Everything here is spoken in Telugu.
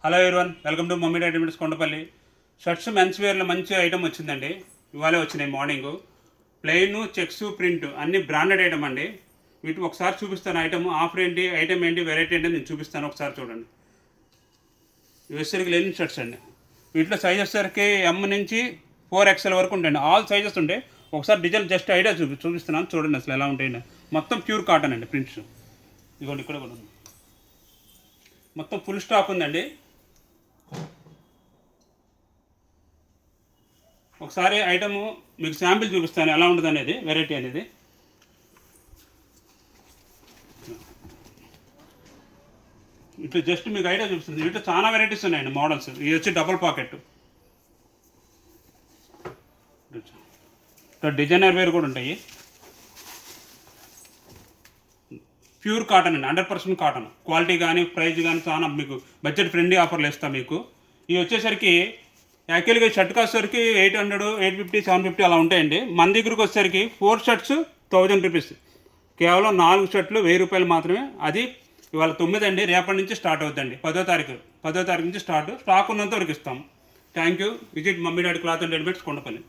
Hello everyone, welcome to mummy daddy readymades Kondapalli. Shirts mens వేర్లో మంచి ఐటమ్ వచ్చిందండి. ఇవాళే వచ్చినాయి మార్నింగ్. ప్లెయిన్, చెక్స్, ప్రింట్ అన్ని బ్రాండెడ్ ఐటమ్ అండి. వీటిని ఒకసారి చూపిస్తాను. ఆఫర్ ఏంటి, ఐటమ్ ఏంటి, వెరైటీ ఏంటి నేను చూపిస్తాను. ఒకసారి చూడండి. ఇవి వచ్చేసరికి లెనిన్ షర్ట్స్ అండి. వీటిలో సైజ్ వచ్చేసరికి ఎమ్ నుంచి 4XL వరకు ఉంటాయండి. ఆల్ సైజెస్ ఉంటాయి. ఒకసారి డిజైన్ జస్ట్ ఐడియా చూపిస్తున్నాను చూడండి అసలు ఎలా ఉంటాయండి. మొత్తం ప్యూర్ కాటన్ అండి. ప్రింట్స్ ఇదిగోండి, ఇక్కడ కూడా మొత్తం ఫుల్ స్టాక్ ఉందండి. ఒకసారి ఐటము మీకు శాంపిల్ చూపిస్తాను ఎలా ఉంటుంది అనేది, వెరైటీ అనేది. ఇట్లా జస్ట్ మీకు ఐడియా చూపిస్తుంది. వీటిలో చాలా వెరైటీస్ ఉన్నాయండి, మోడల్స్. ఇవి వచ్చి డబుల్ పాకెట్. ఇక్కడ డిజైనర్ వేర్ కూడా ఉంటాయి. ప్యూర్ కాటన్ అండి, 100% కాటన్. క్వాలిటీ కానీ ప్రైస్ కానీ చాలా మీకు బడ్జెట్ ఫ్రెండ్లీ ఆఫర్లు ఇస్తాం మీకు. ఇవి వచ్చేసరికి యాక్చువల్గా షర్ట్ వచ్చేసరికి 800, 850, 750 అలా ఉంటాయండి. మన దగ్గరకు వచ్చేసరికి 4 షర్ట్స్ 1000 రూపీస్. కేవలం 4 షర్ట్లు 1000 రూపాయలు మాత్రమే. అది ఇవాళ 9 అండి, రేపటి నుంచి స్టార్ట్ అవుతుందండి. 10వ తారీఖు నుంచి స్టాక్ ఉన్నంత వరకు ఇస్తాం. Thank you. Visit mummy daddy cloth and readymades Kondapalli.